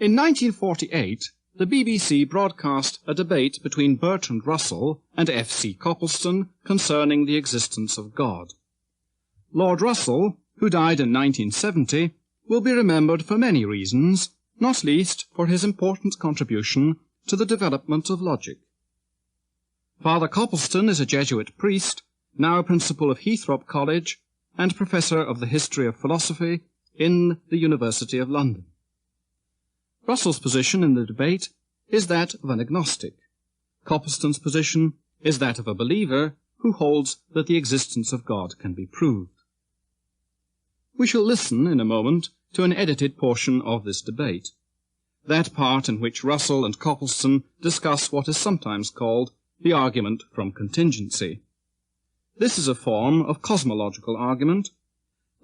In 1948, the BBC broadcast a debate between Bertrand Russell and F.C. Copleston concerning the existence of God. Lord Russell, who died in 1970, will be remembered for many reasons, not least for his important contribution to the development of logic. Father Copleston is a Jesuit priest, now principal of Heathrop College and professor of the history of philosophy in the University of London. Russell's position in the debate is that of an agnostic. Copleston's position is that of a believer who holds that the existence of God can be proved. We shall listen in a moment to an edited portion of this debate, that part in which Russell and Copleston discuss what is sometimes called the argument from contingency. This is a form of cosmological argument.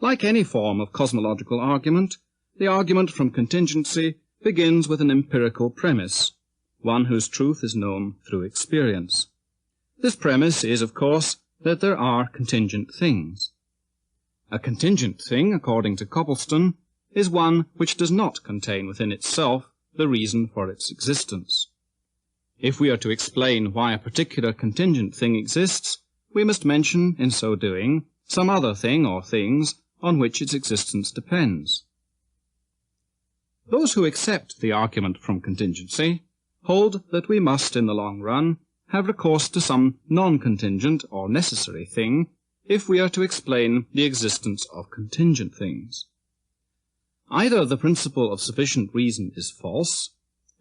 Like any form of cosmological argument, the argument from contingency begins with an empirical premise, one whose truth is known through experience. This premise is, of course, that there are contingent things. A contingent thing, according to Copleston, is one which does not contain within itself the reason for its existence. If we are to explain why a particular contingent thing exists, we must mention, in so doing, some other thing or things on which its existence depends. Those who accept the argument from contingency hold that we must, in the long run, have recourse to some non-contingent or necessary thing if we are to explain the existence of contingent things. Either the principle of sufficient reason is false,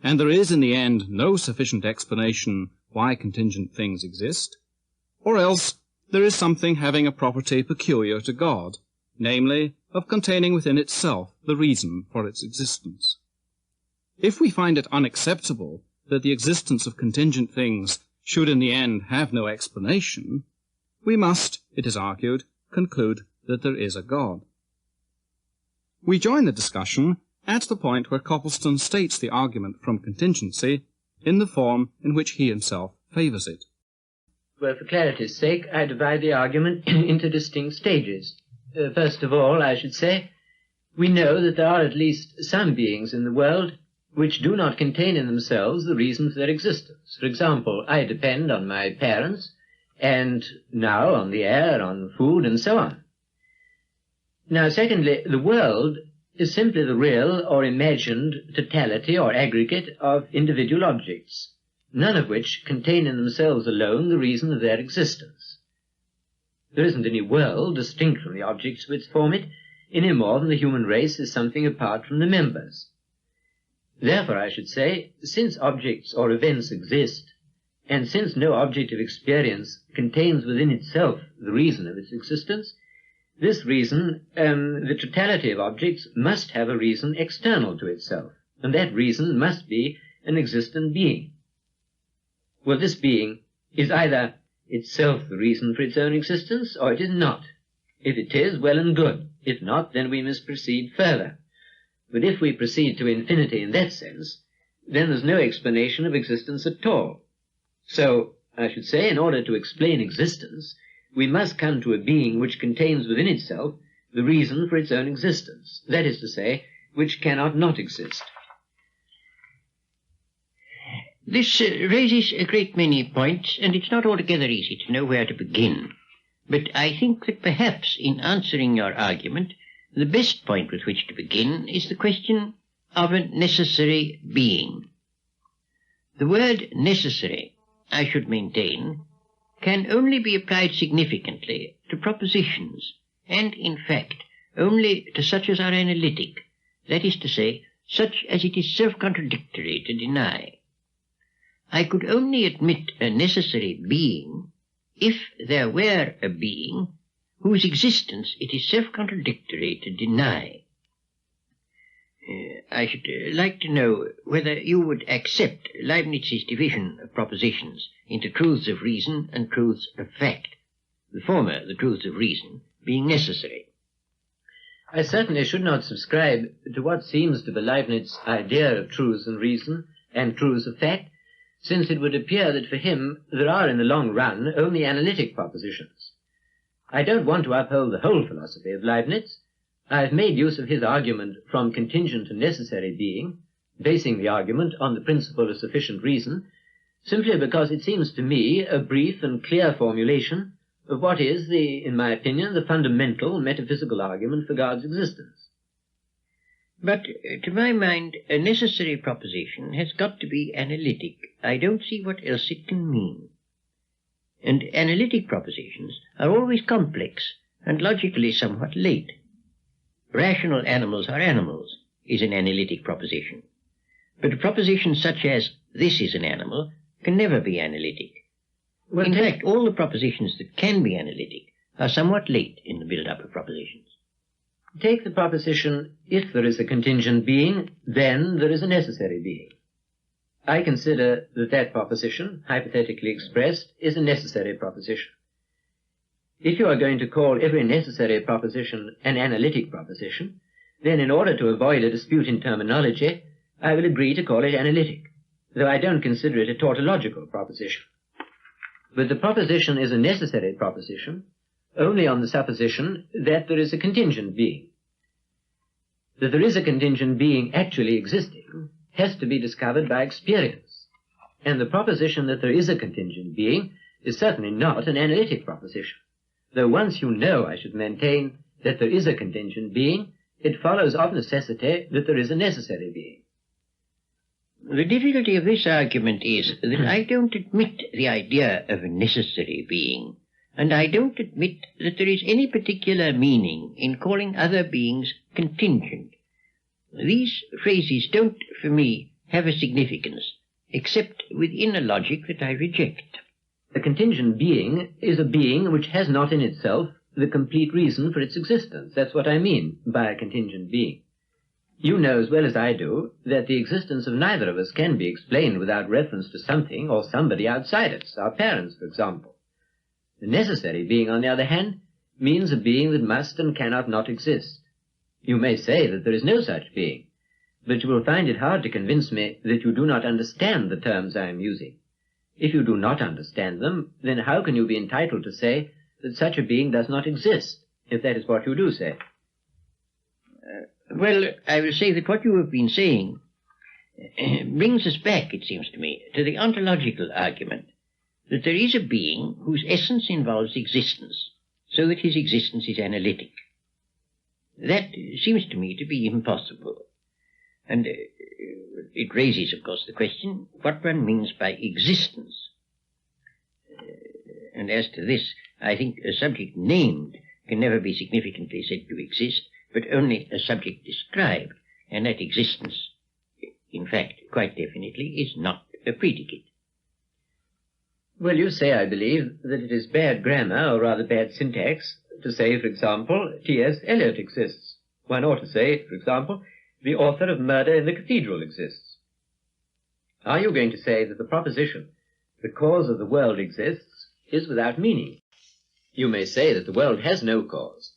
and there is in the end no sufficient explanation why contingent things exist, or else there is something having a property peculiar to God, namely, of containing within itself the reason for its existence. If we find it unacceptable that the existence of contingent things should in the end have no explanation, we must, it is argued, conclude that there is a God. We join the discussion at the point where Copleston states the argument from contingency in the form in which he himself favours it. Well, for clarity's sake, I divide the argument into distinct stages. First of all, I should say, we know that there are at least some beings in the world which do not contain in themselves the reason for their existence. For example, I depend on my parents, and now on the air, on food, and so on. Now, secondly, the world is simply the real or imagined totality or aggregate of individual objects, none of which contain in themselves alone the reason of their existence. There isn't any world distinct from the objects which form it, any more than the human race is something apart from the members. Therefore, I should say, since objects or events exist, and since no object of experience contains within itself the reason of its existence, this reason, the totality of objects, must have a reason external to itself, and that reason must be an existent being. Well, this being is either itself the reason for its own existence, or it is not. If it is, well and good. If not, then we must proceed further. But if we proceed to infinity in that sense, then there's no explanation of existence at all. So, I should say, in order to explain existence, we must come to a being which contains within itself the reason for its own existence, that is to say, which cannot not exist. This raises a great many points, and it's not altogether easy to know where to begin. But I think that perhaps in answering your argument, the best point with which to begin is the question of a necessary being. The word necessary, I should maintain, can only be applied significantly to propositions, and, in fact, only to such as are analytic, that is to say, such as it is self-contradictory to deny. I could only admit a necessary being if there were a being whose existence it is self-contradictory to deny. I should like to know whether you would accept Leibniz's division of propositions into truths of reason and truths of fact, the former, the truths of reason, being necessary. I certainly should not subscribe to what seems to be Leibniz's idea of truths and reason and truths of fact, since it would appear that for him there are in the long run only analytic propositions. I don't want to uphold the whole philosophy of Leibniz. I have made use of his argument from contingent to necessary being, basing the argument on the principle of sufficient reason, simply because it seems to me a brief and clear formulation of what is, in my opinion, the fundamental metaphysical argument for God's existence. But, to my mind, a necessary proposition has got to be analytic. I don't see what else it can mean. And analytic propositions are always complex and logically somewhat late. Rational animals are animals is an analytic proposition. But a proposition such as, this is an animal, can never be analytic. Well, in fact, all the propositions that can be analytic are somewhat late in the build-up of propositions. Take the proposition, if there is a contingent being, then there is a necessary being. I consider that that proposition, hypothetically expressed, is a necessary proposition. If you are going to call every necessary proposition an analytic proposition, then in order to avoid a dispute in terminology, I will agree to call it analytic, though I don't consider it a tautological proposition. But the proposition is a necessary proposition only on the supposition that there is a contingent being. That there is a contingent being actually existing has to be discovered by experience, and the proposition that there is a contingent being is certainly not an analytic proposition, though once you know, I should maintain, that there is a contingent being, it follows of necessity that there is a necessary being. The difficulty of this argument is that I don't admit the idea of a necessary being, and I don't admit that there is any particular meaning in calling other beings contingent. These phrases don't, for me, have a significance, except within a logic that I reject. A contingent being is a being which has not in itself the complete reason for its existence. That's what I mean by a contingent being. You know as well as I do that the existence of neither of us can be explained without reference to something or somebody outside us, our parents, for example. The necessary being, on the other hand, means a being that must and cannot not exist. You may say that there is no such being, but you will find it hard to convince me that you do not understand the terms I am using. If you do not understand them, then how can you be entitled to say that such a being does not exist, if that is what you do say? Well, I will say that what you have been saying brings us back, it seems to me, to the ontological argument that there is a being whose essence involves existence, so that his existence is analytic. That seems to me to be impossible. And it raises, of course, the question what one means by existence. And as to this, I think a subject named can never be significantly said to exist, but only a subject described, and that existence, in fact, quite definitely, is not a predicate. Well, you say, I believe, that it is bad grammar, or rather bad syntax, to say, for example, T.S. Eliot exists. One ought to say, for example, the author of Murder in the Cathedral exists. Are you going to say that the proposition, the cause of the world exists, is without meaning? You may say that the world has no cause,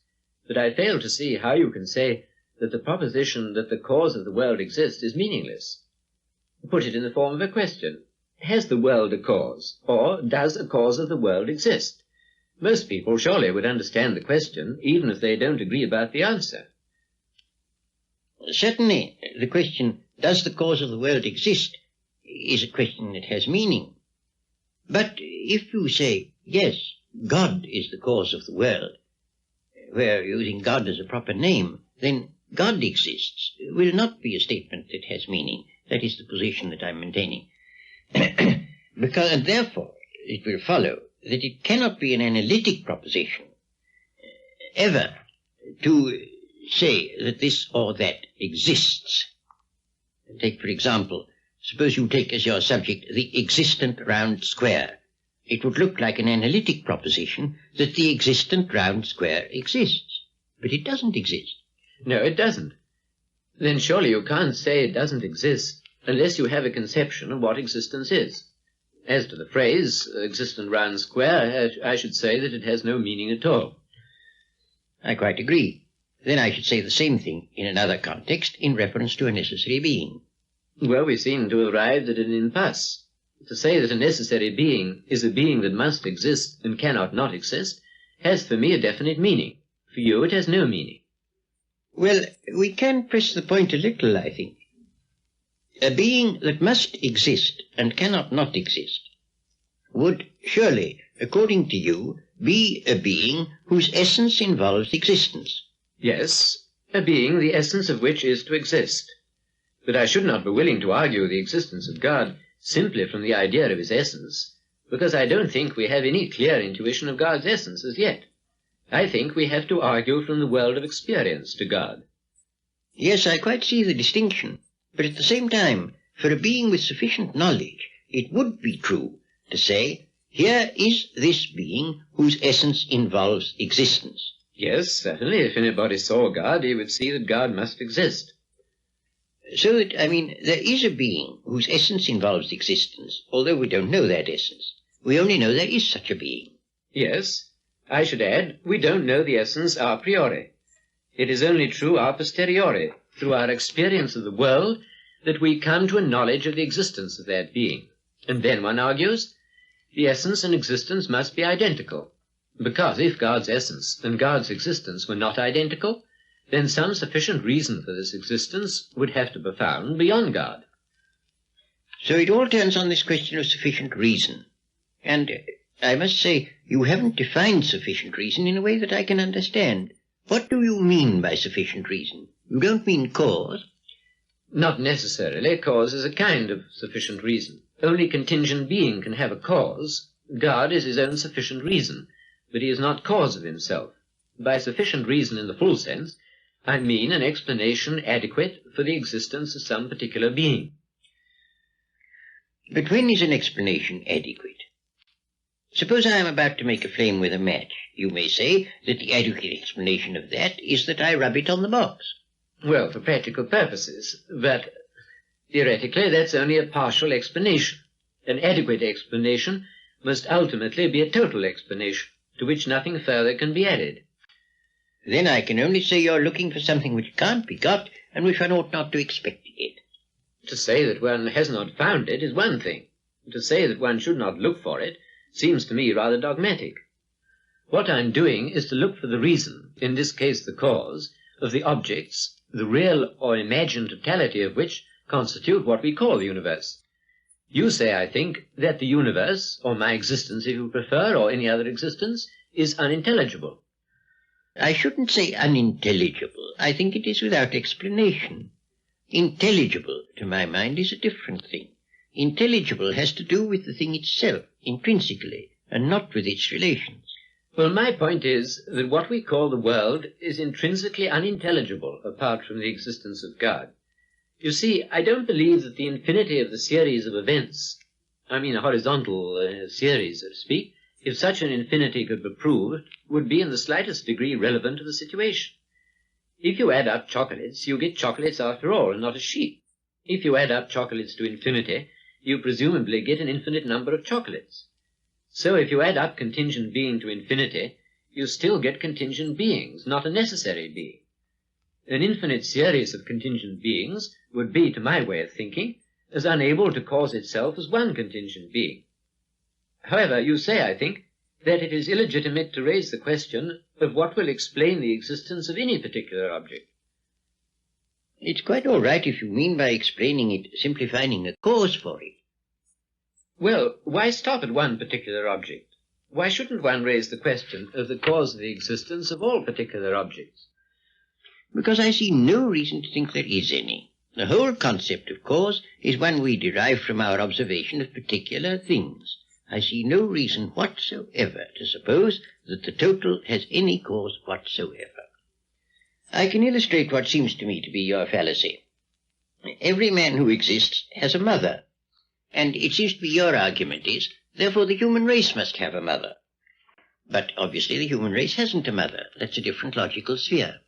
but I fail to see how you can say that the proposition that the cause of the world exists is meaningless. Put it in the form of a question. Has the world a cause, or does a cause of the world exist? Most people surely would understand the question, even if they don't agree about the answer. Certainly, the question, does the cause of the world exist, is a question that has meaning. But if you say, yes, God is the cause of the world, where using God as a proper name, then God exists will not be a statement that has meaning. That is the position that I'm maintaining. Because, and therefore, it will follow that it cannot be an analytic proposition ever to say that this or that exists. Take, for example, suppose you take as your subject the existent round square. It would look like an analytic proposition that the existent round square exists, but it doesn't exist. No, it doesn't. Then surely you can't say it doesn't exist unless you have a conception of what existence is. As to the phrase, existent round square, I should say that it has no meaning at all. I quite agree. Then I should say the same thing in another context in reference to a necessary being. Well, we seem to have arrived at an impasse. To say that a necessary being is a being that must exist and cannot not exist has for me a definite meaning. For you it has no meaning. Well, we can press the point a little, I think. a being that must exist and cannot not exist would surely, according to you, be a being whose essence involves existence. Yes, a being the essence of which is to exist. But I should not be willing to argue the existence of God simply from the idea of his essence, because I don't think we have any clear intuition of God's essence as yet. I think we have to argue from the world of experience to God. Yes, I quite see the distinction. But at the same time, for a being with sufficient knowledge, it would be true to say, here is this being whose essence involves existence. Yes, certainly. If anybody saw God, he would see that God must exist. So that, there is a being whose essence involves existence, although we don't know that essence. We only know there is such a being. Yes. I should add, we don't know the essence a priori. It is only true a posteriori, through our experience of the world, that we come to a knowledge of the existence of that being. And then, one argues, the essence and existence must be identical, because if God's essence and God's existence were not identical, then some sufficient reason for this existence would have to be found beyond God. So it all turns on this question of sufficient reason. And I must say, you haven't defined sufficient reason in a way that I can understand. What do you mean by sufficient reason? You don't mean cause? Not necessarily. Cause is a kind of sufficient reason. Only contingent being can have a cause. God is his own sufficient reason, but he is not cause of himself. By sufficient reason in the full sense, I mean an explanation adequate for the existence of some particular being. But when is an explanation adequate? Suppose I am about to make a flame with a match. You may say that the adequate explanation of that is that I rub it on the box. Well, for practical purposes, but theoretically that's only a partial explanation. An adequate explanation must ultimately be a total explanation, to which nothing further can be added. Then I can only say you're looking for something which can't be got and which one ought not to expect to get. To say that one has not found it is one thing. To say that one should not look for it seems to me rather dogmatic. What I'm doing is to look for the reason, in this case the cause, of the objects, the real or imagined totality of which constitute what we call the universe. You say, I think, that the universe, or my existence if you prefer, or any other existence, is unintelligible. I shouldn't say unintelligible. I think it is without explanation. Intelligible, to my mind, is a different thing. Intelligible has to do with the thing itself, intrinsically, and not with its relations. Well, my point is that what we call the world is intrinsically unintelligible apart from the existence of God. You see, I don't believe that the infinity of the series of events, I mean a horizontal series, so to speak, if such an infinity could be proved, would be in the slightest degree relevant to the situation. If you add up chocolates, you get chocolates after all, and not a sheep. If you add up chocolates to infinity, you presumably get an infinite number of chocolates. So if you add up contingent being to infinity, you still get contingent beings, not a necessary being. An infinite series of contingent beings would be, to my way of thinking, as unable to cause itself as one contingent being. However, you say, I think, that it is illegitimate to raise the question of what will explain the existence of any particular object. It's quite all right if you mean by explaining it simply finding a cause for it. Well, why stop at one particular object? Why shouldn't one raise the question of the cause of the existence of all particular objects? Because I see no reason to think there is any. The whole concept of cause is one we derive from our observation of particular things. I see no reason whatsoever to suppose that the total has any cause whatsoever. I can illustrate what seems to me to be your fallacy. Every man who exists has a mother, and it seems to be your argument is, therefore the human race must have a mother. But obviously the human race hasn't a mother. That's a different logical sphere.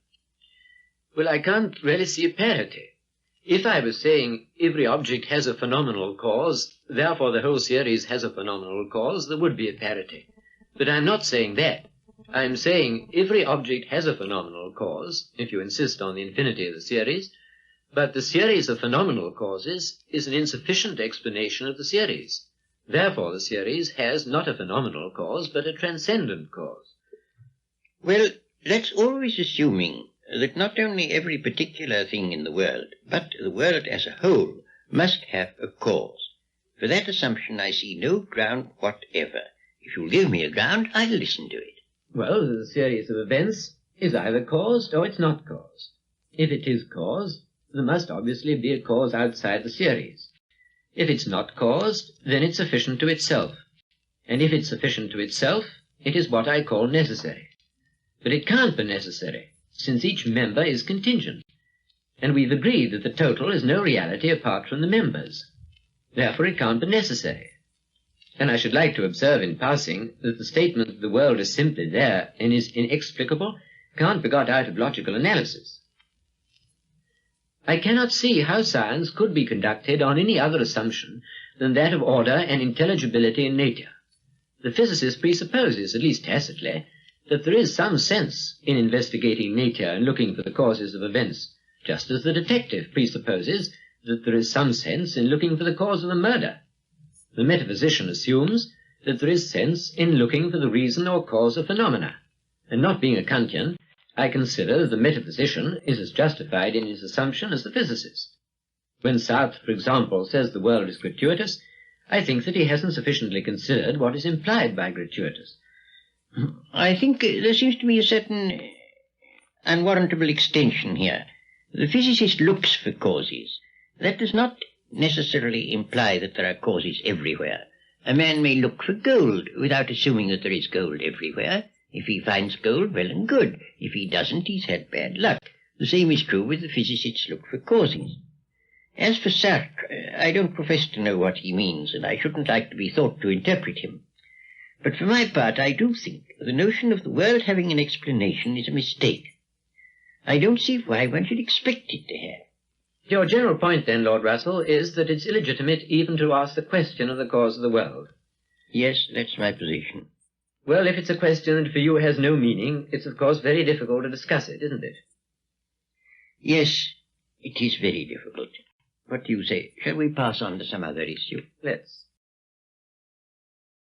Well, I can't really see a parity. If I was saying every object has a phenomenal cause, therefore the whole series has a phenomenal cause, there would be a parity. But I'm not saying that. I'm saying every object has a phenomenal cause, if you insist on the infinity of the series, but the series of phenomenal causes is an insufficient explanation of the series. Therefore the series has not a phenomenal cause, but a transcendent cause. Well, that's always assuming that not only every particular thing in the world, but the world as a whole, must have a cause. For that assumption I see no ground whatever. If you'll give me a ground, I'll listen to it. Well, the series of events is either caused or it's not caused. If it is caused, there must obviously be a cause outside the series. If it's not caused, then it's sufficient to itself. And if it's sufficient to itself, it is what I call necessary. But it can't be necessary, since each member is contingent. And we've agreed that the total is no reality apart from the members. Therefore it can't be necessary. And I should like to observe in passing that the statement that the world is simply there and is inexplicable can't be got out of logical analysis. I cannot see how science could be conducted on any other assumption than that of order and intelligibility in nature. The physicist presupposes, at least tacitly, that there is some sense in investigating nature and looking for the causes of events, just as the detective presupposes that there is some sense in looking for the cause of a murder. The metaphysician assumes that there is sense in looking for the reason or cause of phenomena, and not being a Kantian, I consider that the metaphysician is as justified in his assumption as the physicist. When Sartre, for example, says the world is gratuitous, I think that he hasn't sufficiently considered what is implied by gratuitous. I think there seems to be a certain unwarrantable extension here. The physicist looks for causes. That does not necessarily imply that there are causes everywhere. A man may look for gold without assuming that there is gold everywhere. If he finds gold, well and good. If he doesn't, he's had bad luck. The same is true with the physicists look for causes. As for Sartre, I don't profess to know what he means, and I shouldn't like to be thought to interpret him. But for my part, I do think the notion of the world having an explanation is a mistake. I don't see why one should expect it to have. Your general point, then, Lord Russell, is that it's illegitimate even to ask the question of the cause of the world. Yes, that's my position. Well, if it's a question that for you has no meaning, it's of course very difficult to discuss it, isn't it? Yes, it is very difficult. What do you say? Shall we pass on to some other issue? Let's.